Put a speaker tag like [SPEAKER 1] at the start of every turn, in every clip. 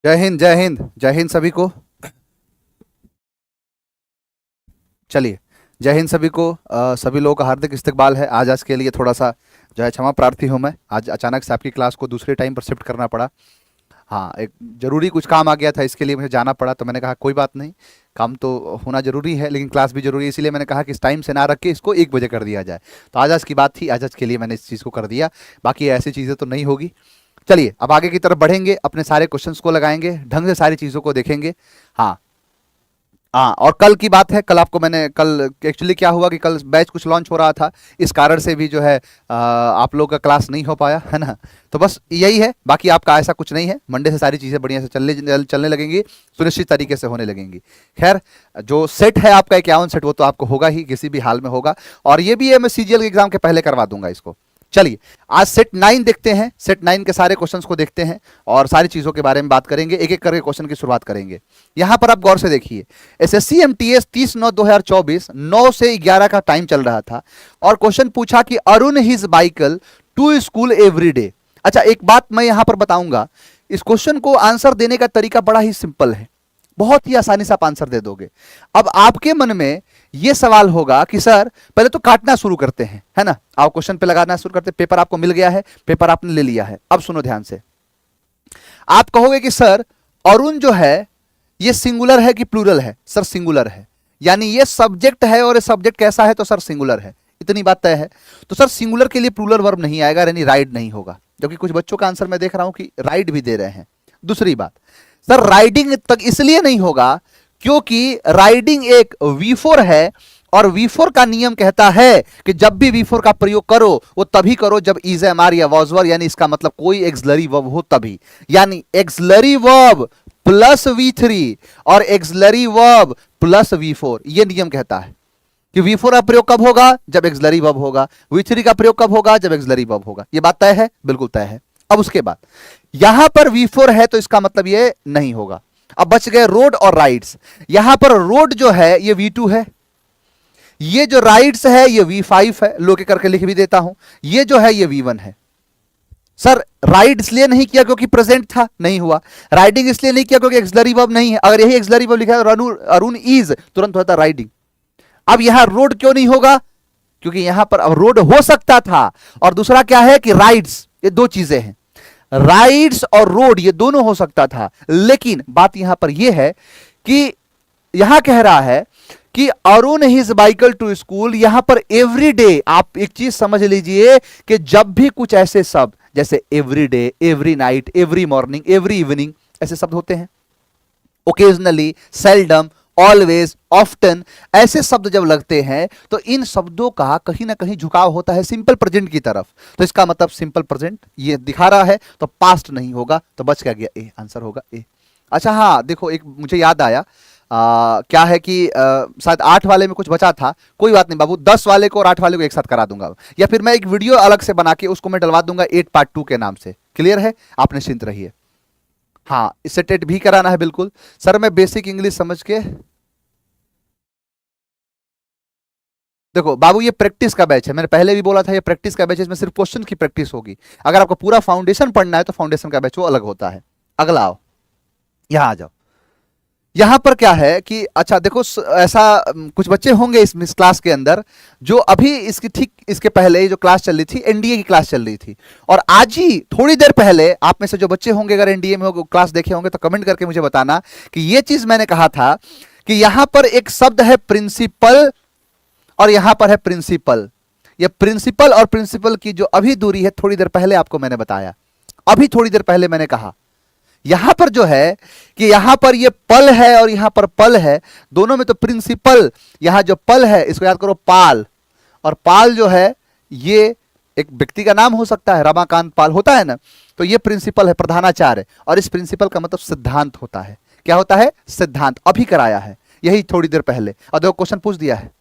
[SPEAKER 1] जय हिंद जय हिंद जय हिंद सभी को। चलिए, जय हिंद सभी को। सभी लोगों का हार्दिक इस्तकबाल है। आज के लिए थोड़ा सा जो है क्षमा प्रार्थी हूँ मैं। आज अचानक से आपकी क्लास को दूसरे टाइम पर शिफ्ट करना पड़ा। हाँ, एक जरूरी कुछ काम आ गया था, इसके लिए मुझे जाना पड़ा। तो मैंने कहा कोई बात नहीं, काम तो होना जरूरी है लेकिन क्लास भी जरूरी है, इसीलिए मैंने कहा कि इस टाइम से ना रख के इसको 1 बजे कर दिया जाए। तो आज की बात थी, आज के लिए मैंने इस चीज़ को कर दिया। बाकी ऐसी चीज़ें तो नहीं होगी। चलिए अब आगे की तरफ बढ़ेंगे, अपने सारे क्वेश्चंस को लगाएंगे, ढंग से सारी चीज़ों को देखेंगे। हाँ हाँ, और कल की बात है, कल आपको मैंने कल एक्चुअली क्या हुआ कि कल बैच कुछ लॉन्च हो रहा था, इस कारण से भी जो है आप लोग का क्लास नहीं हो पाया है ना। तो बस यही है, बाकी आपका ऐसा कुछ नहीं है। मंडे से सारी चीज़ें बढ़िया से चलने लगेंगी, सुनिश्चित तरीके से होने लगेंगी। खैर, जो सेट है आपका 51 सेट, वो तो आपको होगा ही, किसी भी हाल में होगा। और ये भी है, मैं सीजीएल एग्जाम के पहले करवा दूंगा इसको। चलिए आज सेट 9 देखते हैं, सेट 9 के सारे क्वेश्चंस को देखते हैं और सारी चीज़ों के बारे में बात करेंगे। एक एक करके क्वेश्चन की शुरुआत करेंगे। यहां पर आप गौर से देखिए, एसएससी एमटीएस 30/9/2024 9 से 11 का टाइम चल रहा था और क्वेश्चन पूछा कि Arun his bicycle to school every day. अच्छा, एक बात मैं यहां पर बताऊंगा, इस क्वेश्चन को आंसर देने का तरीका बड़ा ही सिंपल है, बहुत ही आसानी से आप आंसर दे दोगे। अब आपके मन में यह सवाल होगा कि सर पहले तो काटना शुरू करते हैं, है ना। आप क्वेश्चन पे लगाना शुरू करते हैं। पेपर आपको मिल गया है, पेपर आपने ले लिया है। अब सुनो ध्यान से, आप कहोगे कि सर अरुण जो है ये सिंगुलर है कि प्लूरल है। सर सिंगुलर है, यानी ये सब्जेक्ट है और ये सब्जेक्ट कैसा है, तो सर सिंगुलर है। इतनी बात तय है। तो सर सिंगुलर के लिए प्लूरल वर्ब नहीं आएगा, यानी राइड नहीं होगा। जबकि कुछ बच्चों का आंसर मैं देख रहा हूं कि राइड भी दे रहे हैं। दूसरी बात, सर राइडिंग तक इसलिए नहीं होगा क्योंकि राइडिंग एक V4 है और V4 का नियम कहता है कि जब भी V4 का प्रयोग करो वो तभी करो जब इज एम आर या वॉजवर, यानी इसका मतलब कोई एक्सलरी वर्ब हो तभी। यानी एक्सलरी वर्ब प्लस V3 और एक्सलरी वर्ब प्लस V4, यह नियम कहता है कि V4 का प्रयोग कब होगा, जब एक्सलरी वर्ब होगा। V3 का प्रयोग कब होगा, जब एक्सलरी वर्ब होगा। यह बात तय है, बिल्कुल तय है। अब उसके बाद यहां पर V4 है तो इसका मतलब यह नहीं होगा। अब बच गए रोड और राइड्स। यहां पर रोड जो है ये V2 है, ये जो राइड्स है ये V5 है। लो के करके लिख भी देता हूं, ये जो है ये V1 है। सर राइड इसलिए नहीं किया क्योंकि प्रेजेंट था, नहीं हुआ। राइडिंग इसलिए नहीं किया क्योंकि एक्सलरी वर्ब नहीं है। अगर यही एक्सलरी वर्ब लिखा है अरुण इज, तुरंत होता राइडिंग। अब यहां रोड क्यों नहीं होगा, क्योंकि यहां पर अब रोड हो सकता था। और दूसरा क्या है कि राइड्स, ये दो चीजें हैं, राइड्स और रोड ये दोनों हो सकता था। लेकिन बात यहां पर यह है कि यहां कह रहा है कि Arun his bicycle to school. यहां पर एवरी डे, आप एक चीज समझ लीजिए कि जब भी कुछ ऐसे शब्द जैसे every day, every night, every morning, every evening ऐसे शब्द होते हैं, ओकेजनली, सेल्डम, ऑलवेज, ऑफ्टन, ऐसे शब्द जब लगते हैं तो इन शब्दों का कहीं ना कहीं झुकाव होता है सिंपल प्रेजेंट की तरफ। तो इसका मतलब सिंपल प्रेजेंट ये दिखा रहा है तो पास्ट नहीं होगा, तो बच क्या गया ए, आंसर होगा ए। अच्छा हाँ, देखो एक मुझे याद आया, क्या है कि शायद 8 वाले में कुछ बचा था। कोई बात नहीं बाबू, 10 वाले को और 8 वाले को एक साथ करा दूंगा, या फिर मैं एक वीडियो अलग से बना के उसको मैं डलवा दूंगा 8 पार्ट 2 के नाम से। क्लियर है, आप निश्चिंत रहिए। हाँ, इससे टेट भी कराना है बिल्कुल। सर मैं बेसिक इंग्लिश समझ के, देखो बाबू ये प्रैक्टिस का बैच है, मैंने पहले भी बोला था ये प्रैक्टिस का बैच है, इसमें सिर्फ क्वेश्चन की प्रैक्टिस होगी। अगर आपको पूरा फाउंडेशन पढ़ना है तो फाउंडेशन का बैच वो अलग होता है। अगला आओ, यहां आ जाओ। यहां पर क्या है कि अच्छा देखो, ऐसा कुछ बच्चे होंगे इस क्लास के अंदर जो अभी इसकी ठीक इसके पहले जो क्लास चल रही थी, एनडीए की क्लास चल रही थी, और आज ही थोड़ी देर पहले आप में से जो बच्चे होंगे अगर एनडीए में हो क्लास देखे होंगे तो कमेंट करके मुझे बताना कि ये चीज मैंने कहा था कि यहां पर एक शब्द है प्रिंसिपल और यहां पर है प्रिंसिपल। ये प्रिंसिपल और प्रिंसिपल की जो अभी दूरी है थोड़ी देर पहले आपको मैंने बताया, अभी थोड़ी देर पहले मैंने कहा यहां पर जो है कि यहां पर ये पल है और यहां पर पल है, दोनों में तो प्रिंसिपल, यहां जो पल है इसको याद करो पाल, और पाल जो है ये एक व्यक्ति का नाम हो सकता है, रमाकांत पाल होता है ना, तो ये प्रिंसिपल है, प्रधानाचार्य। और इस प्रिंसिपल का मतलब सिद्धांत होता है। क्या होता है, सिद्धांत। अभी कराया है यही थोड़ी देर पहले, और देखो क्वेश्चन पूछ दिया है।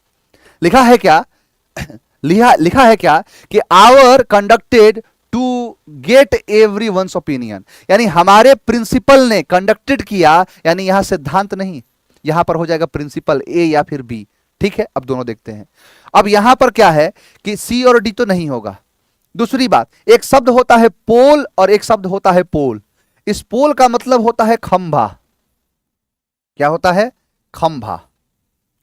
[SPEAKER 1] लिखा है क्या लिखा है क्या कि our conducted to get everyone's opinion, यानी हमारे प्रिंसिपल ने कंडक्टेड किया, यानी यहां सिद्धांत नहीं, यहां पर हो जाएगा प्रिंसिपल ए या फिर बी। ठीक है, अब दोनों देखते हैं। अब यहां पर क्या है कि सी और डी तो नहीं होगा। दूसरी बात, एक शब्द होता है पोल और एक शब्द होता है पोल। इस पोल का मतलब होता है खंभा। क्या होता है? खंभा।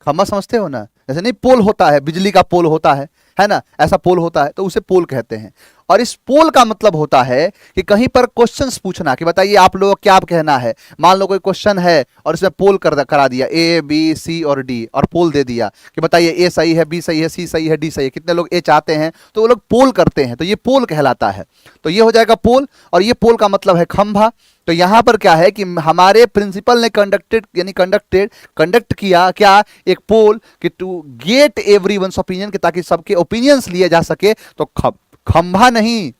[SPEAKER 1] खंभा समझते हो ना, जैसे नहीं पोल होता है, बिजली का पोल होता है ना, ऐसा पोल होता है तो उसे पोल कहते हैं। और इस पोल का मतलब होता है कि कहीं पर क्वेश्चंस पूछना कि बताइए आप लोगों को क्या कहना है। मान लो कोई क्वेश्चन है और इसमें पोल करा दिया ए बी सी और डी, और पोल दे दिया कि बताइए ए सही है, बी सही है, सी सही है, डी सही है, कितने लोग ए चाहते हैं, तो वो लोग पोल करते हैं, तो ये पोल कहलाता है। तो ये हो जाएगा पोल, और ये पोल का मतलब है खंभा। तो यहां पर क्या है कि हमारे प्रिंसिपल ने कंडक्ट किया क्या, एक पोल कि टू गेट एवरीवन्स ओपिनियन, कि ताकि सबके ओपिनियंस लिए जा सके। तो खंभा नहीं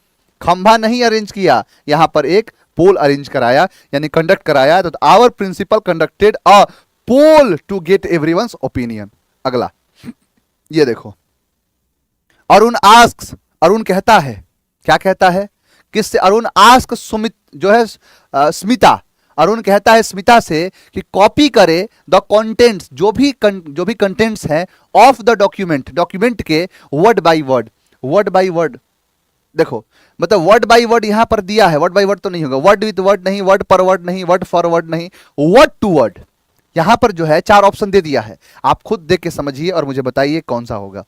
[SPEAKER 1] अरेंज किया, यहां पर एक पोल अरेंज कराया, यानी कंडक्ट कराया। तो our principal conducted a poll to get everyone's opinion. अगला ये देखो, अरुण कहता है, क्या कहता है, किससे? अरुण आस्क सुमित जो है स्मिता, अरुण कहता है स्मिता से कि कॉपी करे द कंटेंट्स, जो भी कंटेंट्स हैं ऑफ द डॉक्यूमेंट के वर्ड बाय वर्ड। देखो मतलब वर्ड बाय वर्ड यहां पर दिया है, वर्ड बाय वर्ड तो नहीं होगा, वर्ड विथ वर्ड नहीं, वर्ड पर वर्ड नहीं, वर्ड फॉर वर्ड नहीं, वर्ड टू वर्ड। यहां पर जो है 4 ऑप्शन दे दिया है, आप खुद देख के समझिए और मुझे बताइए कौन सा होगा।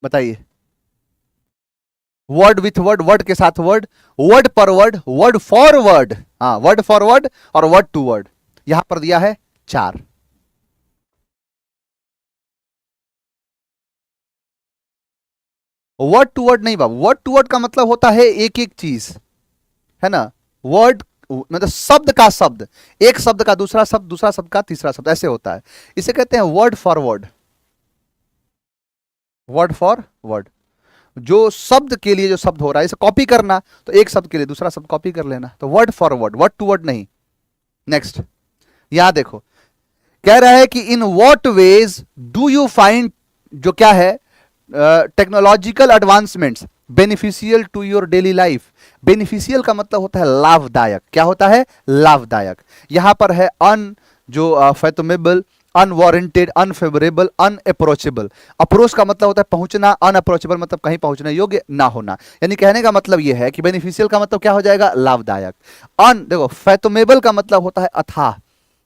[SPEAKER 1] बताइए। वर्ड विथ वर्ड, वर्ड के साथ वर्ड, वर्ड पर वर्ड, वर्ड फॉर वर्ड, हाँ वर्ड फॉर वर्ड और वर्ड टू वर्ड, यहां पर दिया है 4। वर्ड टू वर्ड नहीं बाबू, वर्ड टू वर्ड का मतलब होता है एक एक चीज, है ना। वर्ड मतलब शब्द का शब्द, एक शब्द का दूसरा शब्द, दूसरा शब्द का तीसरा शब्द, ऐसे होता है। इसे कहते हैं word for word, word for word. जो शब्द के लिए जो शब्द हो रहा है, इसे कॉपी करना, तो एक शब्द के लिए दूसरा शब्द कॉपी कर लेना, तो word for word, word to word नहीं। नेक्स्ट यहां देखो, कह रहा है कि in what ways do you find, जो क्या है, technological advancements beneficial to your daily life. Beneficial का मतलब होता है लाभदायक। क्या होता है? लाभदायक। यहां पर है अन जो फैथमेबल, अनवारंटेड, अनफेवरेबल, अनअप्रोचेबल। अप्रोच का मतलब होता है पहुंचना, अनअप्रोचेबल मतलब कहीं पहुंचने योग्य ना होना। यानी कहने का मतलब यह है कि बेनिफिशियल का मतलब क्या हो जाएगा? लाभदायक। देखो फैथमेबल का मतलब होता है अथाह,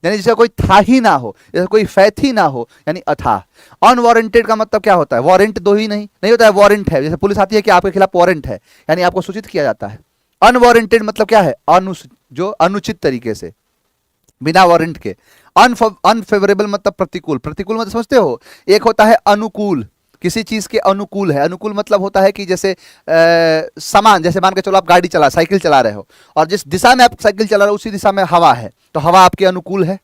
[SPEAKER 1] यानी जिसे कोई था ही ना हो, जैसे कोई फैथ ही ना हो, यानी अथाह। अनवारंटेड का मतलब क्या होता है? वारंट दो ही नहीं होता है, वारंट है, जैसे पुलिस आती है कि आपके खिलाफ वारंट है, यानी आपको सूचित किया जाता है। अनवारंटेड मतलब क्या है? जो अनुचित तरीके से, बिना वारंट के। अनफेवरेबल मतलब प्रतिकूल, प्रतिकूल मतलब समझते हो, एक होता है अनुकूल, किसी चीज के अनुकूल है। अनुकूल मतलब होता है कि जैसे समान, जैसे मान के चलो आप गाड़ी चला, साइकिल चला रहे हो, और जिस दिशा में आप साइकिल चला रहे हो उसी दिशा में हवा है, तो हवा आपके अनुकूल है।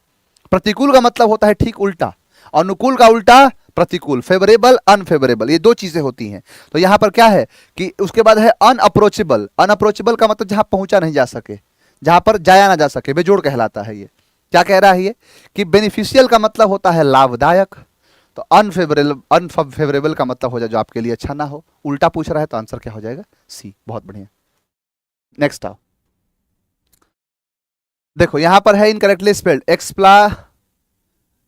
[SPEAKER 1] प्रतिकूल का मतलब होता है ठीक उल्टा, अनुकूल का उल्टा प्रतिकूल, फेवरेबल अनफेवरेबल, ये 2 चीजें होती हैं। तो यहां पर क्या है कि उसके बाद है अनअप्रोचेबल। अनअप्रोचेबल का मतलब जहां पहुंचा नहीं जा सके, जहां पर जाया ना जा सके, बेजोड़ कहलाता है ये। क्या कह रहा है ये कि बेनिफिशियल का मतलब होता है लाभदायक, तो अनफेवरेबल का मतलब हो जाए जो आपके लिए अच्छा ना हो। उल्टा पूछ रहा है तो आंसर क्या हो जाएगा? सी। बहुत बढ़िया। नेक्स्ट आओ, देखो यहां पर है इनकरेक्टली स्पेल्ड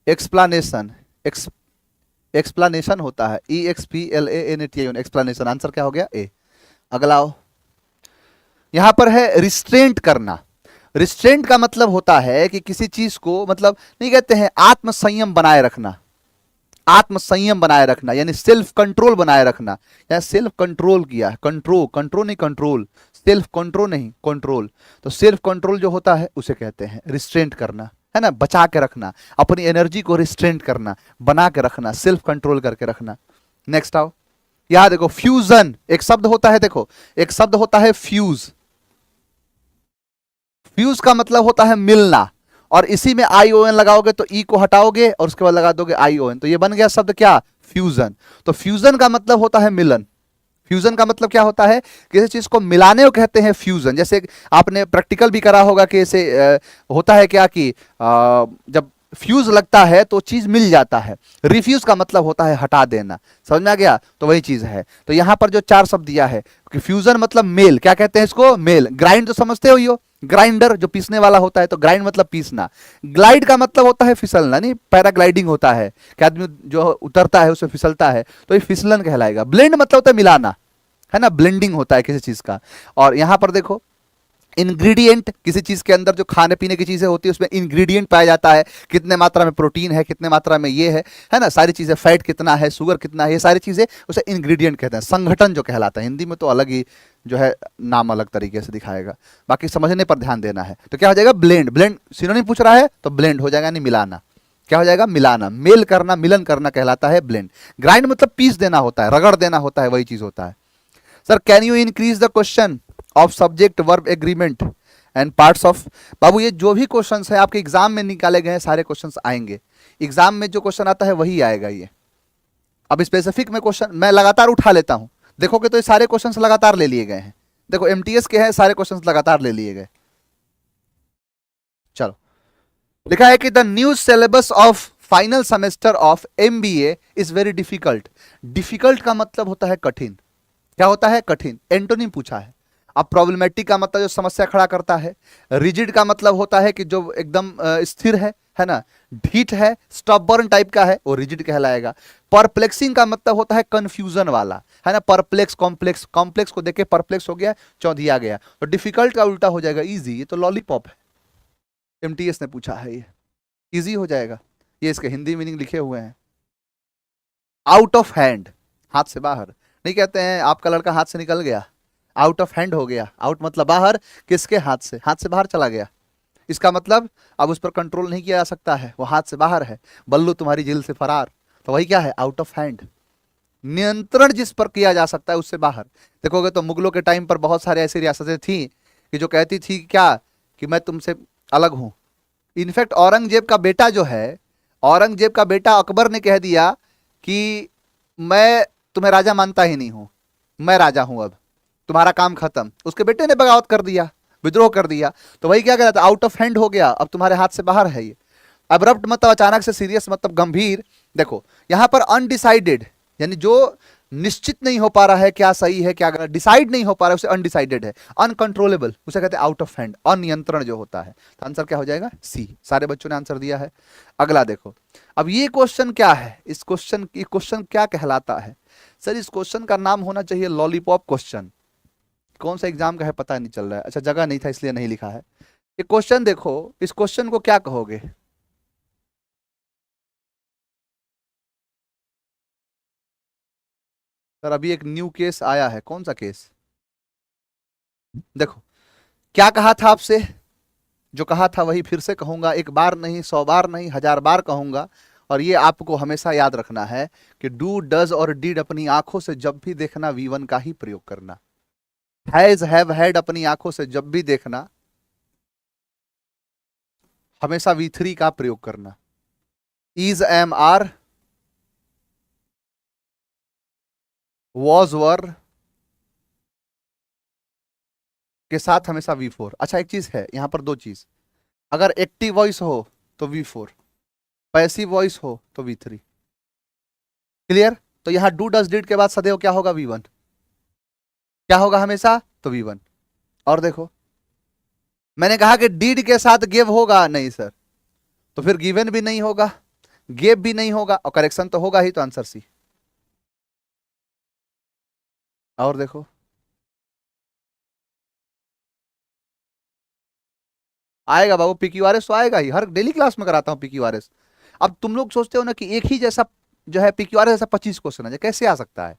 [SPEAKER 1] एक्सप्लानेशन, एक्सप्लानेशन होता है EXPLANETION, एक्सप्लानेशन। आंसर क्या हो गया? ए। अगला आओ, यहां पर है रिस्ट्रेंट करना। रिस्ट्रेंट का मतलब होता है कि किसी चीज को, मतलब नहीं कहते हैं आत्मसंयम बनाए रखना, आत्मसंयम बनाए रखना, यानी सेल्फ कंट्रोल बनाए रखना, या सेल्फ कंट्रोल किया, कंट्रोल नहीं कंट्रोल, सेल्फ कंट्रोल नहीं कंट्रोल। तो सेल्फ कंट्रोल जो होता है उसे कहते हैं रिस्ट्रेंट करना, है ना, बचा के रखना, अपनी एनर्जी को रिस्ट्रेंट करना, बना के रखना, सेल्फ कंट्रोल करके रखना। नेक्स्ट आओ, यहां देखो फ्यूजन एक शब्द होता है, देखो एक शब्द होता है फ्यूज। फ्यूज का मतलब होता है मिलना, और इसी में ION लगाओगे तो ई को हटाओगे और उसके बाद लगा दोगे ION, तो ये बन गया शब्द क्या? फ्यूजन। तो फ्यूजन का मतलब होता है मिलन। फ्यूजन का मतलब क्या होता है? किसी चीज को मिलाने को कहते हैं फ्यूजन। जैसे आपने प्रैक्टिकल भी करा होगा कि ऐसे होता है क्या कि जब फ्यूज लगता है तो चीज मिल जाता है। रिफ्यूज का मतलब होता है हटा देना, समझ में आ गया? तो वही चीज है। तो यहां पर जो 4 शब्द दिया है कि फ्यूजन मतलब मेल, क्या कहते हैं इसको? मेल। ग्राइंड तो समझते हो, ग्राइंडर जो पीसने वाला होता है, तो ग्राइंड मतलब पीसना। ग्लाइड का मतलब होता है फिसलना, नहीं पैराग्लाइडिंग होता है कि आदमी जो उतरता है उसमें फिसलता है, तो ये फिसलन कहलाएगा। ब्लेंड मतलब होता है मिलाना, है ना, ब्लेंडिंग होता है किसी चीज का। और यहां पर देखो इंग्रेडिएंट, किसी चीज के अंदर जो खाने पीने की चीजें होती है उसमें इंग्रेडिएंट पाया जाता है, कितने मात्रा में प्रोटीन है, कितने मात्रा में ये है ना, सारी चीजें, फैट कितना है, शुगर कितना है, ये सारी चीजें उसे इंग्रेडिएंट कहते हैं। संगठन जो कहलाता है, हिंदी में तो अलग ही जो है नाम अलग तरीके से दिखाएगा, बाकी समझने पर ध्यान देना है। तो क्या हो जाएगा, ब्लेंड। ब्लेंड सिनोनिम पूछ रहा है तो ब्लेंड हो जाएगा, यानी मिलाना। क्या हो जाएगा, मिलाना, मेल करना, मिलन करना कहलाता है ब्लेंड। ग्राइंड मतलब पीस देना होता है, रगड़ देना होता है, वही चीज होता है। Sir can you increase the question of subject verb agreement and parts of. बाबू ये जो भी क्वेश्चंस है आपके एग्जाम में निकाले गए हैं सारे क्वेश्चंस आएंगे, एग्जाम में जो क्वेश्चन आता है वही आएगा ये। अब स्पेसिफिक में क्वेश्चन मैं लगातार उठा लेता हूं, देखोगे तो ये सारे क्वेश्चंस लगातार ले लिए गए हैं। देखो एमटीएस के हैं, सारे क्वेश्चंस लगातार ले लिए गए। चलो, लिखा है कि the new syllabus of final semester of MBA is very difficult. Difficult का मतलब होता है कठिन। क्या होता है, कठिन। एंटोनिम पूछा है। अब प्रॉब्लमेटिक का मतलब जो समस्या खड़ा करता है, रिजिड का मतलब होता है कि जो एकदम स्थिर है ना, ढीठ है, स्टबर्न टाइप का है, वो रिजिड कहलाएगा। परप्लेक्सिंग का मतलब होता है कंफ्यूजन वाला, है ना, परप्लेक्स, कॉम्प्लेक्स, कॉम्प्लेक्स को देख के परप्लेक्स हो गया, चौंधिया गया। तो डिफिकल्ट का उल्टा हो जाएगा इजी, ये तो लॉलीपॉप है, एमटीएस ने पूछा है, ये इजी हो जाएगा। ये इसके हिंदी मीनिंग लिखे हुए हैं। आउट ऑफ हैंड, हाथ से बाहर। नहीं कहते हैं आपका लड़का हाथ से निकल गया, आउट ऑफ हैंड हो गया। आउट मतलब बाहर, किसके, हाथ से, हाथ से बाहर चला गया। इसका मतलब अब उस पर कंट्रोल नहीं किया जा सकता है, वो हाथ से बाहर है। बल्लू तुम्हारी जेल से फरार, तो वही क्या है, आउट ऑफ हैंड। नियंत्रण जिस पर किया जा सकता है उससे बाहर। देखोगे तो मुगलों के टाइम पर बहुत सारे ऐसी रियासतें थी कि जो कहती थी क्या, कि मैं तुमसे अलग हूं। इनफैक्ट औरंगजेब का बेटा जो है, औरंगजेब का बेटा अकबर ने कह दिया कि मैं तुम्हें राजा मानता ही नहीं हूं, मैं राजा हूं, अब तुम्हारा काम खत्म। उसके बेटे ने बगावत कर दिया, विद्रोह कर दिया, तो वही क्या कहता है, आउट ऑफ हैंड हो गया, अब तुम्हारे हाथ से बाहर है ये। अब्रप्ट मतलब अचानक से, सीरियस मतलब गंभीर। देखो यहां पर अनडिसाइडेड, यानी जो निश्चित नहीं हो पा रहा है क्या सही है क्या गलत, डिसाइड नहीं हो पा रहा है, उसे अनडिसाइडेड है। अनकंट्रोलेबल उसे कहते हैं आउट ऑफ हैंड, अनियंत्रण जो होता है। तो आंसर क्या हो जाएगा, सी। सारे बच्चों ने आंसर दिया है। अगला देखो, अब ये क्वेश्चन क्या है, इस क्वेश्चन क्या कहलाता है। सर इस क्वेश्चन का नाम होना चाहिए लॉलीपॉप क्वेश्चन। कौन सा एग्जाम का है पता नहीं चल रहा है, अच्छा जगह नहीं था इसलिए नहीं लिखा है। ये क्वेश्चन देखो, इस क्वेश्चन को क्या कहोगे। सर अभी एक न्यू केस आया है, कौन सा केस। देखो क्या कहा था आपसे, जो कहा था वही फिर से कहूंगा, एक बार नहीं, 100 बार नहीं, 1000 बार कहूंगा। और ये आपको हमेशा याद रखना है कि डू, डज और डिड अपनी आंखों से जब भी देखना V1 का ही प्रयोग करना। हैज, हैव, हैड अपनी आंखों से जब भी देखना हमेशा V3 का प्रयोग करना। इज, एम, आर, वॉज, वर के साथ हमेशा V4। अच्छा एक चीज है यहां पर, दो चीज, अगर एक्टिव वॉइस हो तो V4, पैसिव वॉइस हो तो V3। क्लियर। तो यहां डू, डज, डिड के बाद सदैव क्या होगा, V1। क्या होगा हमेशा, तो V1। और देखो मैंने कहा कि डीड के साथ गिव होगा, नहीं सर, तो फिर गिवन भी नहीं होगा, गेव भी नहीं होगा, और करेक्शन तो होगा ही, तो आंसर सी। और देखो आएगा बाबू, PQRS तो आएगा ही, हर डेली क्लास में कराता हूं PQRS। अब तुम लोग सोचते हो ना कि एक ही जैसा जो है PQRS ऐसा 25 क्वेश्चन है, कैसे आ सकता है।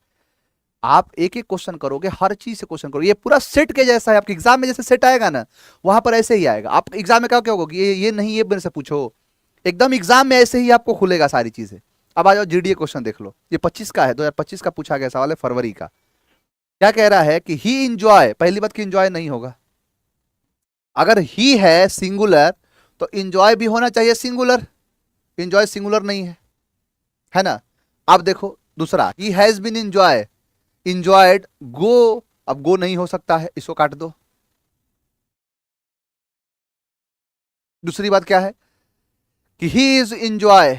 [SPEAKER 1] आप एक एक क्वेश्चन करोगे, हर चीज से क्वेश्चन करोगे, ये पूरा सेट के जैसा है। आपके एग्जाम में जैसे सेट आएगा ना, वहां पर ऐसे ही आएगा। आप एग्जाम में क्या क्या होगा, ये नहीं, ये मेरे से पूछो, एकदम एग्जाम में ऐसे ही आपको खुलेगा सारी चीजें। अब आ जाओ GDA क्वेश्चन देख लो, ये 25 का है, 2025 का पूछा गया सवाल है, फरवरी का। क्या कह रहा है कि ही इंजॉय, पहली बात कि इंजॉय नहीं होगा। अगर ही है सिंगुलर तो इंजॉय भी होना चाहिए सिंगुलर, इंजॉय सिंगुलर नहीं है ना। अब देखो दूसरा, he has been enjoy, enjoyed, go, अब गो नहीं हो सकता है, इसको काट दो। दूसरी बात क्या है कि he is enjoy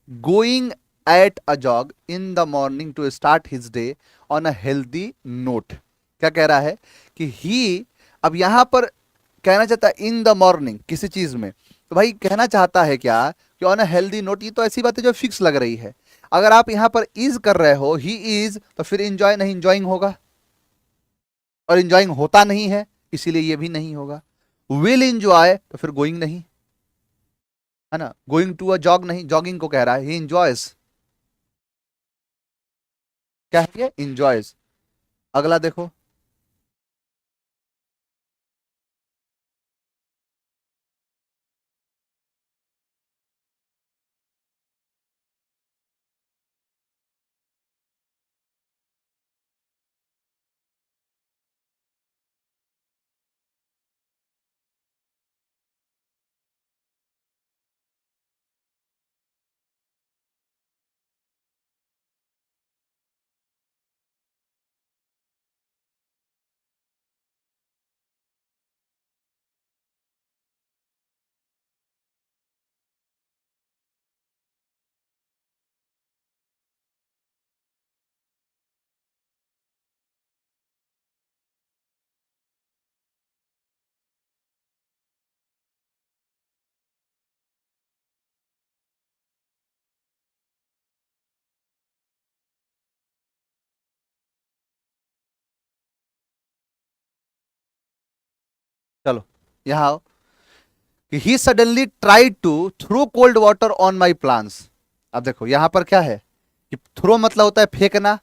[SPEAKER 1] going at a jog in the morning to start his day on a healthy note. क्या कह रहा है कि ही, अब यहां पर कहना चाहता है इन द मॉर्निंग किसी चीज में, तो भाई कहना चाहता है क्या कि ऑन अ हेल्दी नोट। ये तो ऐसी बात है जो फिक्स लग रही है। अगर आप यहां पर इज कर रहे हो, ही इज, तो फिर इंजॉय नहीं इंजॉइंग होगा, और इंजॉइंग होता नहीं है, इसीलिए ये भी नहीं होगा। विल इंजॉय तो फिर गोइंग नहीं है ना, गोइंग टू अ जॉग नहीं, जॉगिंग को कह रहा है, ही इंजॉयज, क्या है ये, इंजॉयज। अगला देखो, चलो यहां आओ, कि he suddenly tried to throw cold water on my plants. अब देखो यहां पर क्या है कि थ्रो मतलब होता है फेंकना,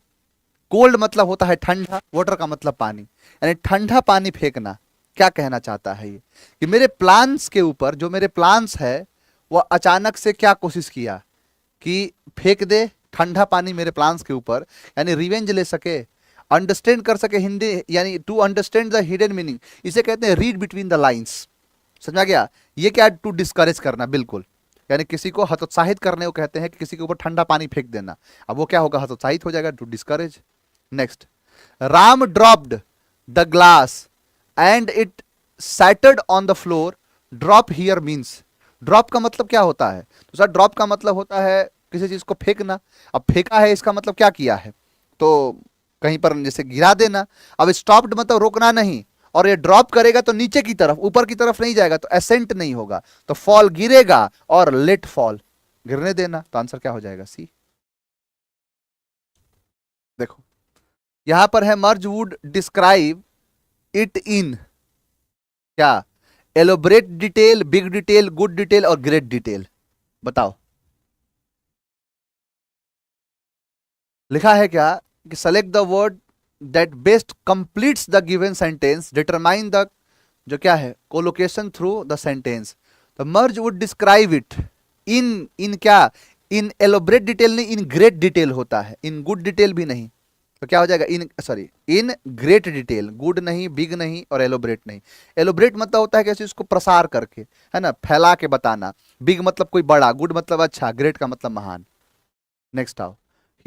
[SPEAKER 1] कोल्ड मतलब होता है ठंडा, वाटर का मतलब पानी, यानी ठंडा पानी फेंकना। क्या कहना चाहता है ये कि मेरे प्लांट्स के ऊपर, जो मेरे प्लांट्स है, वह अचानक से क्या कोशिश किया कि फेंक दे ठंडा पानी मेरे प्लांट्स के ऊपर, यानी रिवेंज ले सके, अंडरस्टैंड कर सके हिंदी, यानी to understand the hidden meaning. इसे कहते हैं रीड बिटवीन द लाइंस। समझ में आ गया? ये क्या, टू डिस्करेज करना, बिल्कुल, यानी किसी को हतोत्साहित करने को कहते हैं कि किसी के ऊपर ठंडा पानी फेंक देना। अब वो क्या होगा, हतोत्साहित हो जाएगा, to discourage. Next, Ram dropped the glass and it shattered on the floor. Drop here means, drop का मतलब क्या होता है? तो सर ड्रॉप का मतलब होता है किसी चीज को फेंकना। अब फेंका है, इसका मतलब क्या किया है, तो कहीं पर जैसे गिरा देना। अब स्टॉप्ड मतलब रोकना नहीं, और ये ड्रॉप करेगा तो नीचे की तरफ, ऊपर की तरफ नहीं जाएगा, तो एसेंट नहीं होगा, तो फॉल गिरेगा, और लेट फॉल गिरने देना। तो आंसर क्या हो जाएगा, सी। देखो यहां पर है मर्ज वुड डिस्क्राइब इट इन, क्या, elaborate detail, big detail, good detail और ग्रेट डिटेल। बताओ, लिखा है क्या कि select the word that best completes the given sentence, determine the, जो क्या है, कोलोकेशन थ्रू द सेंटेंस। तो मर्ज वुड डिस्क्राइब इट इन, इन क्या, इन एलोबरेट डिटेल नहीं, इन ग्रेट डिटेल होता है, इन गुड डिटेल भी नहीं। तो क्या हो जाएगा, in, sorry, in great detail, good नहीं, बिग नहीं और एलोबरेट नहीं। एलोबरेट मतलब होता है किसी चीज को प्रसार करके, है ना, फैला के बताना। बिग मतलब कोई बड़ा, गुड मतलब अच्छा, ग्रेट का मतलब महान। नेक्स्ट आओ,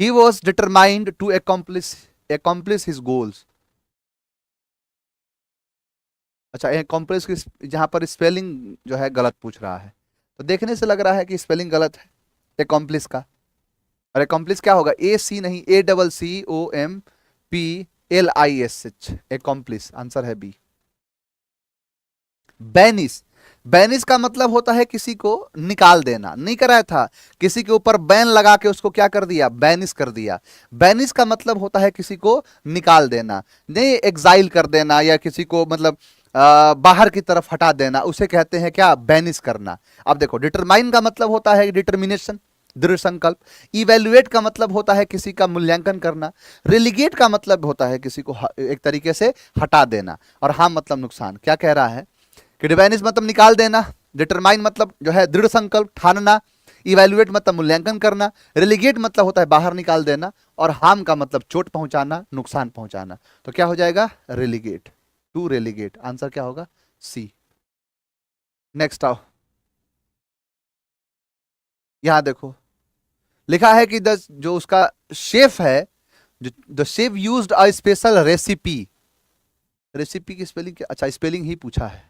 [SPEAKER 1] he was determined to accomplish his goals। अच्छा, accomplish की जहां पर स्पेलिंग जो है गलत पूछ रहा है, तो देखने से लग रहा है कि स्पेलिंग गलत है accomplish का। और accomplish क्या होगा, ए सी नहीं, ACCOMPLISH, accomplish, आंसर है बी। बैनिस, बैनिस का मतलब होता है किसी को निकाल देना, नहीं कराया था, किसी के ऊपर बैन लगा के उसको क्या कर दिया, बैनिस कर दिया। बैनिस का मतलब होता है किसी को निकाल देना, नहीं एग्जाइल कर देना, या किसी को मतलब बाहर की तरफ हटा देना, उसे कहते हैं क्या, बैनिस करना। अब देखो, डिटरमाइन का मतलब होता है डिटर्मिनेशन, दृढ़ संकल्प। इवेल्युएट का मतलब होता है किसी का मूल्यांकन करना। रिलीगेट का मतलब होता है किसी को एक तरीके से हटा देना। और हार्म मतलब नुकसान। क्या कह रहा है कि डिवाइनिस मतलब निकाल देना, डिटरमाइन मतलब जो है दृढ़ संकल्प ठानना, इवेल्युएट मतलब मूल्यांकन करना, रिलीगेट मतलब होता है बाहर निकाल देना, और हार्म का मतलब चोट पहुंचाना, नुकसान पहुंचाना। तो क्या हो जाएगा, रिलीगेट, टू रिलीगेट, आंसर क्या होगा, सी। नेक्स्ट आओ, यहां देखो लिखा है कि द, जो उसका शेफ है, जो the chef used a special recipe. Recipe की स्पेलिंग क्या, अच्छा स्पेलिंग ही पूछा है,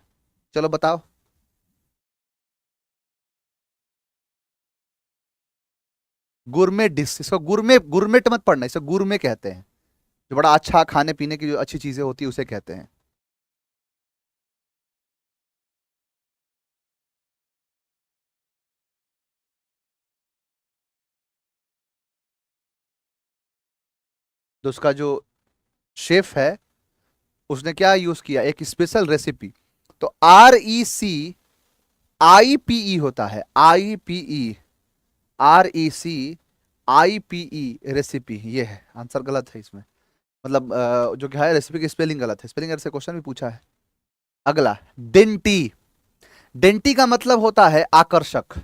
[SPEAKER 1] चलो बताओ। गुरमे डिश, इसको गुरमे, गुरमेट मत पढ़ना, इसे गुरमे कहते हैं, जो बड़ा अच्छा खाने पीने की जो अच्छी चीजें होती है उसे कहते हैं। तो उसका जो शेफ है उसने क्या यूज किया, एक स्पेशल रेसिपी। तो RECIPE होता है, IPE, RECIPE रेसिपी, ये है आंसर। गलत है इसमें, मतलब जो क्या है रेसिपी की स्पेलिंग गलत है, स्पेलिंग से क्वेश्चन भी पूछा है। अगला डेंटी। डेंटी का मतलब होता है आकर्षक,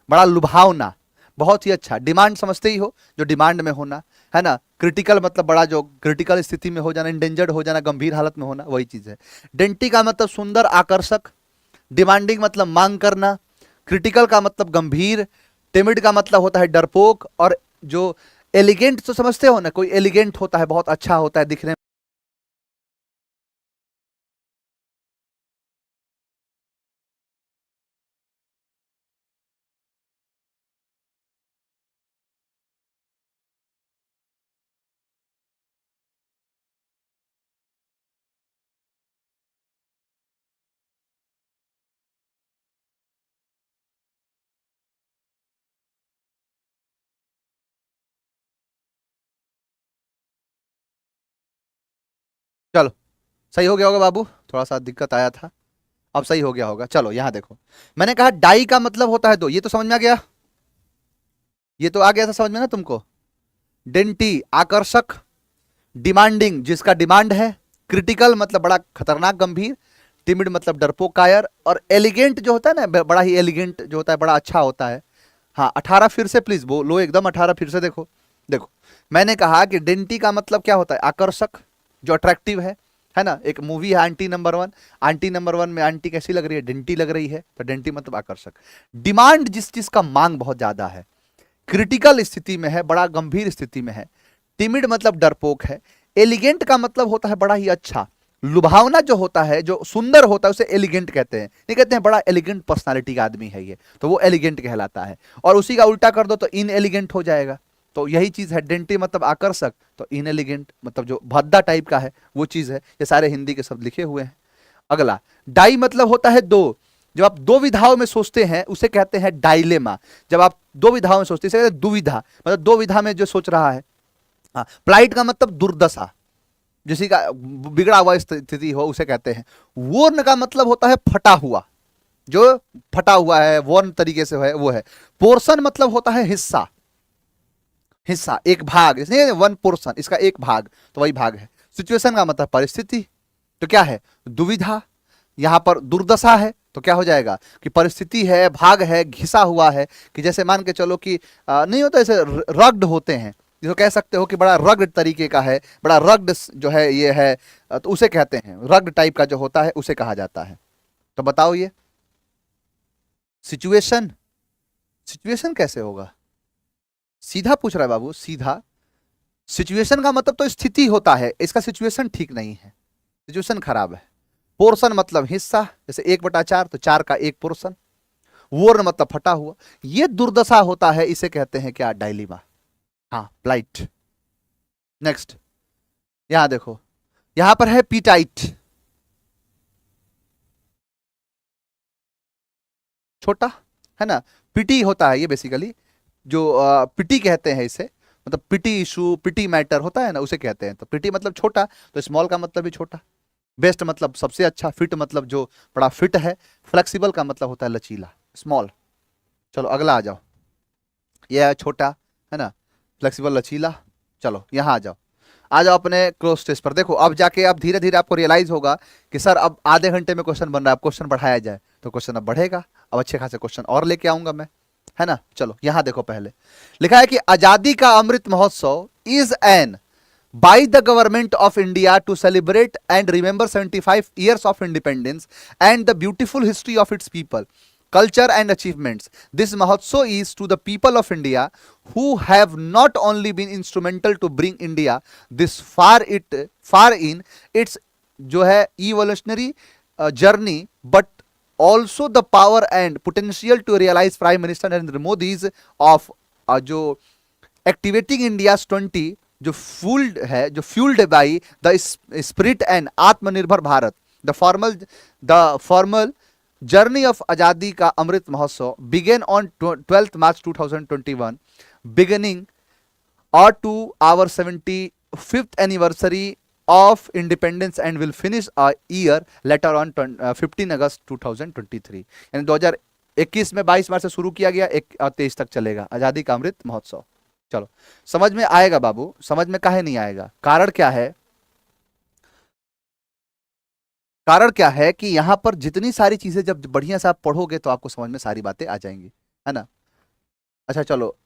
[SPEAKER 1] बड़ा लुभावना, बहुत ही अच्छा। डिमांड समझते ही हो, जो डिमांड में होना है ना। क्रिटिकल मतलब बड़ा, जो क्रिटिकल स्थिति में हो जाना, इंडेंजर्ड हो जाना, गंभीर हालत में होना, वही चीज है। डेंटी का मतलब सुंदर, आकर्षक। डिमांडिंग मतलब मांग करना। क्रिटिकल का मतलब गंभीर। टिमिड का मतलब होता है डरपोक। और जो एलिगेंट तो समझते हो ना, कोई एलिगेंट होता है, बहुत अच्छा होता है दिखने में। चलो सही हो गया होगा बाबू, थोड़ा सा दिक्कत आया था, अब सही हो गया होगा। चलो यहां देखो, मैंने कहा डाई का मतलब होता है दो, ये तो समझ में आ गया, ये तो आ गया था समझ में ना तुमको। डेंटी आकर्षक, डिमांडिंग जिसका डिमांड है, क्रिटिकल मतलब बड़ा खतरनाक गंभीर, टिमिड मतलब डरपोक कायर, और एलिगेंट जो होता है ना, बड़ा ही एलिगेंट जो होता है, बड़ा अच्छा होता है। हाँ 18 फिर से प्लीज बोलो एकदम, 18 फिर से देखो। देखो मैंने कहा कि डेंटी का मतलब क्या होता है, आकर्षक, जो अट्रैक्टिव है ना। एक मूवी है aunty number one, aunty number one में आंटी कैसी लग रही है, डेंटी लग रही है, तो डेंटी मतलब आकर्षक। डिमांड जिस चीज का मांग बहुत ज्यादा है, क्रिटिकल स्थिति में है, बड़ा गंभीर स्थिति में है। टिमिड मतलब डरपोक है। एलिगेंट का मतलब होता है बड़ा ही अच्छा, लुभावना जो होता है, जो सुंदर होता है, उसे एलिगेंट कहते हैं। ये कहते हैं बड़ा एलिगेंट पर्सनालिटी का आदमी है ये, तो वो एलिगेंट कहलाता है। और उसी का उल्टा कर दो तो इन एलिगेंट हो जाएगा। तो यही चीज है, डेंटी मतलब आकर्षक, तो इन एलिगेंट मतलब जो भद्दा टाइप का है, वो चीज है। ये सारे हिंदी के शब्द लिखे हुए हैं। अगला डाई मतलब होता है दो। जब आप दो विधाओं में सोचते हैं उसे कहते हैं डाइलेमा। जब आप दो विधाओं में सोचते हैं, दुविधा मतलब दो विधा में जो सोच रहा है। हाँ प्लाइट का मतलब दुर्दशा, किसी का बिगड़ा हुआ स्थिति हो उसे कहते हैं। वोर्न का मतलब होता है फटा हुआ, जो फटा हुआ है, वोर्न तरीके से है वो है। पोर्शन मतलब होता है हिस्सा, हिस्सा एक भाग, इसलिए वन पोर्शन, इसका एक भाग, तो वही भाग है। सिचुएशन का मतलब परिस्थिति, तो क्या है दुविधा। यहां पर दुर्दशा है तो क्या हो जाएगा कि परिस्थिति है, भाग है, घिसा हुआ है। कि जैसे मान के चलो कि नहीं होता ऐसे रग्ड होते हैं, जिसको कह सकते हो कि बड़ा रग्ड तरीके का है, बड़ा रग्ड जो है ये है, तो उसे कहते हैं रग्ड टाइप का जो होता है उसे कहा जाता है। तो बताओ ये सिचुएशन, सिचुएशन कैसे होगा, सीधा पूछ रहा है बाबू सीधा। सिचुएशन का मतलब तो स्थिति होता है, इसका सिचुएशन ठीक नहीं है, सिचुएशन खराब है। पोर्शन मतलब हिस्सा, जैसे 1/4 तो 4 का एक पोर्शन। वोर्न मतलब फटा हुआ, ये दुर्दशा होता है, इसे कहते हैं क्या, डायलिमा। हाँ प्लाइट। नेक्स्ट यहां देखो, यहां पर है पीटाइट, छोटा है ना। पिटी होता है ये बेसिकली, जो पिटी कहते हैं इसे, मतलब पिटी इशू, पिटी मैटर होता है ना, उसे कहते हैं। तो पिटी मतलब छोटा, तो स्मॉल का मतलब भी छोटा। बेस्ट मतलब सबसे अच्छा, फिट मतलब जो बड़ा फिट है। फ्लेक्सिबल का मतलब होता है लचीला, स्मॉल। चलो अगला आ जाओ, यह है छोटा है ना, फ्लेक्सिबल लचीला। चलो यहाँ आ जाओ, आ जाओ अपने क्लोज टेस्ट पर। देखो अब जाके अब धीरे धीरे आपको रियलाइज होगा कि सर अब आधे घंटे में क्वेश्चन बन रहा है, अब क्वेश्चन बढ़ाया जाए तो क्वेश्चन अब बढ़ेगा। अब अच्छे खासे क्वेश्चन और लेके आऊंगा मैं, है ना। चलो यहां देखो, पहले लिखा है कि आजादी ka Amrit Mahotsav is N by the government of India to celebrate and remember 75 years of independence and the beautiful history of its people, culture and achievements. This Mahotsav is to the people of India who have not only been instrumental to bring India this far in its जो है evolutionary journey, but also the power and potential to realize Prime Minister Narendra Modi's of जो activating India 20, जो fuelled है, जो fuelled by the spirit and Atmanirbhar Bharat, the formal journey of Azadi ka Amrit Mahotsav began on 12 March 2021, beginning और to our 70 5th anniversary of independence and will finish a year later on 15 August 2023। यानी 2021 में 22 मार्च से शुरू किया गया, 23 तक चलेगा आजादी का अमृत महोत्सव। चलो समझ में आएगा बाबू, समझ में काहे नहीं आएगा? कारण क्या है? कारण क्या है कि यहां पर जितनी सारी चीजें जब बढ़िया से आप पढ़ोगे तो आपको समझ में सारी बातें आ जाएंगी, है ना? अच्छा चलो,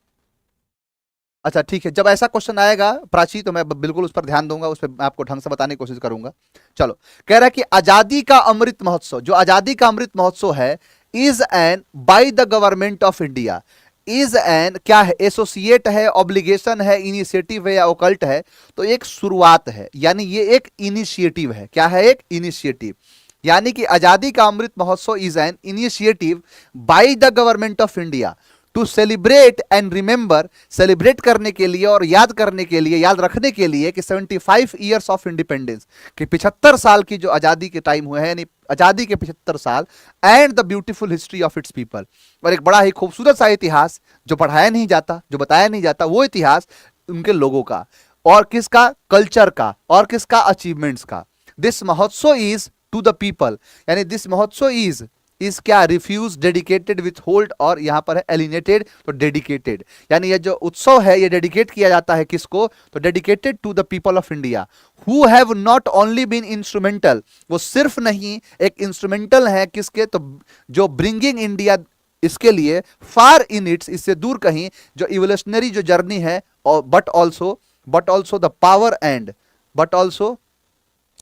[SPEAKER 1] अच्छा ठीक है, जब ऐसा क्वेश्चन आएगा प्राची तो मैं बिल्कुल उस पर ध्यान दूंगा, उस पर मैं आपको ढंग से बताने की कोशिश करूंगा। चलो, कह रहा है कि आजादी का अमृत महोत्सव, जो आजादी का अमृत महोत्सव है, is an bye the government of India. Is an क्या है? एसोसिएट है, ऑब्लिगेशन है, इनिशिएटिव है या ओकल्ट है? तो एक शुरुआत है, यानी ये एक इनिशिएटिव है। क्या है? एक इनिशिएटिव। यानी कि आजादी ka Amrit Mahotsav is an initiative by the government of India to celebrate and remember, celebrate करने के लिए और याद करने के लिए, याद रखने के लिए कि 75 ईयर्स ऑफ इंडिपेंडेंस, कि 75 साल की जो आजादी के टाइम हुए हैं, यानी आजादी के 75 साल, and the beautiful history of its people, और एक बड़ा ही खूबसूरत सा इतिहास जो पढ़ाया नहीं जाता, जो बताया नहीं जाता, वो इतिहास उनके लोगों का, और किसका? कल्चर का, और किसका? अचीवमेंट्स का। दिस महोत्सव इज टू द पीपल, यानी दिस महोत्सव इज क्या? रिफ्यूज, डेडिकेटेड, विथ होल्ड, और यहां पर है एलिनेटेड, तो डेडिकेटेड, यानी ये जो उत्सव है ये डेडिकेट किया जाता है किसको? तो dedicated to the people of India who have not only been instrumental, वो सिर्फ नहीं एक इंस्ट्रूमेंटल है किसके? तो जो ब्रिंगिंग इंडिया, इसके लिए फार इन इट्स, इससे दूर कहीं, जो इवोल्यूशनरी जो जर्नी है, और but also the power and, but also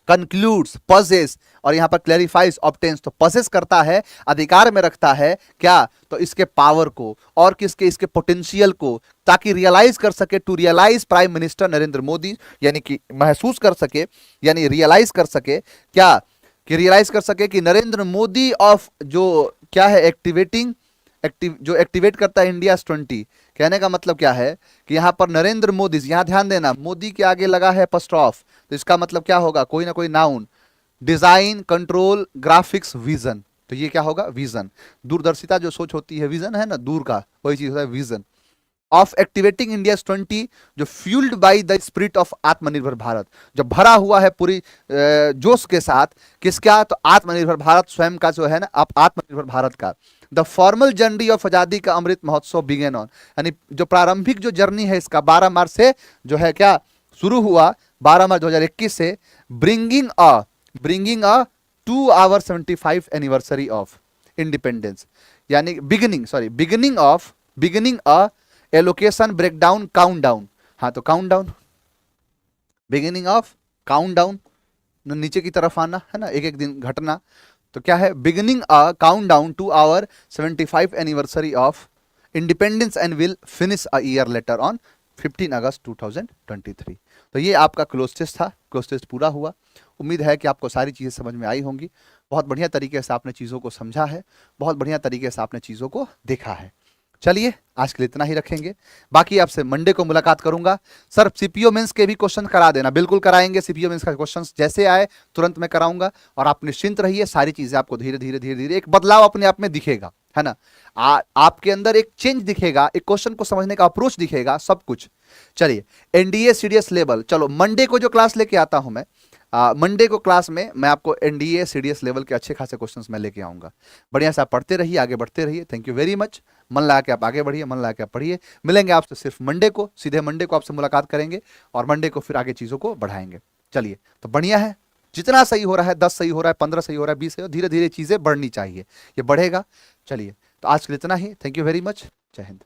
[SPEAKER 1] concludes, possess, और यहां पर क्लैरिफाइज, ऑब्टेन्स, तो पजेस करता है, अधिकार में रखता है क्या? तो इसके पावर को, और किसके? इसके पोटेंशियल को, ताकि रियलाइज कर सके, to realise prime minister Narendra Modi, यानी कि महसूस कर सके, यानी रियलाइज कर सके क्या? कि रियलाइज कर सके कि नरेंद्र मोदी ऑफ जो क्या है? जो एक्टिवेट करता है इंडिया 20। कहने का मतलब क्या है कि यहां पर नरेंद्र मोदी, यहां ध्यान देना, मोदी के आगे लगा है apostrophe, तो इसका मतलब क्या होगा? कोई ना कोई noun, design, control, graphics, vision, तो ये क्या होगा? विजन। दूरदर्शिता जो सोच होती है, विजन है ना, दूर का, वही चीज होता है विजन ऑफ एक्टिवेटिंग इंडिया 20, जो fuelled by the spirit of आत्मनिर्भर भारत, जो भरा हुआ है पूरी जोश के साथ, किसका? तो आत्मनिर्भर भारत, स्वयं का जो है ना, आप आत्मनिर्भर भारत का। The formal journey of Azadi ka Amrit Mahotsav began on, यानी जो प्रारंभिक जो जर्नी है इसका 12 मार्च से जो है क्या शुरू हुआ? 12 मार्च 2021 से, bringing a to our 75 anniversary of independence, यानी beginning a allocation, breakdown, count down, हाँ तो count down, beginning of count down, नीचे की तरफ आना है ना, एक एक दिन घटना, तो क्या है? Beginning a count down to our 75 anniversary of independence and will finish a year later on 15 August 2023। तो ये आपका क्लोज टेस्ट था, क्लोज टेस्ट पूरा हुआ। उम्मीद है कि आपको सारी चीज़ें समझ में आई होंगी, बहुत बढ़िया तरीके से आपने चीज़ों को समझा है, बहुत बढ़िया तरीके से आपने चीज़ों को देखा है। चलिए आज के लिए इतना ही रखेंगे, बाकी आपसे मंडे को मुलाकात करूंगा। सर सीपीओ मेंस के भी क्वेश्चन करा देना, बिल्कुल कराएंगे, सीपीओ मेंस का क्वेश्चन जैसे आए तुरंत मैं कराऊंगा, और आप निश्चिंत रहिए, सारी चीजें आपको धीरे धीरे धीरे धीरे एक बदलाव अपने आप में दिखेगा, है ना? आपके अंदर एक चेंज दिखेगा, एक क्वेश्चन को समझने का अप्रोच दिखेगा, सब कुछ। चलिए एनडीए सीडीएस लेवल, चलो मंडे को जो क्लास लेके आता हूं मैं, मंडे को क्लास में मैं आपको एनडीए सीडीएस लेवल के अच्छे खासे क्वेश्चंस मैं लेके आऊंगा। बढ़िया से आप पढ़ते रहिए, आगे बढ़ते रहिए। Thank you very much. मन लगा के आप आगे बढ़िए, मन लगा के आप पढ़िए। मिलेंगे आपसे सिर्फ मंडे को, सीधे मंडे को आपसे मुलाकात करेंगे, और मंडे को फिर आगे चीज़ों को बढ़ाएंगे। चलिए तो बढ़िया है, जितना सही हो रहा है, 10 सही हो रहा है, 15 सही हो रहा है, 20 सही हो, धीरे धीरे चीज़ें बढ़नी चाहिए, ये बढ़ेगा। चलिए तो आज के लिए इतना ही। Thank you very much. जय हिंद।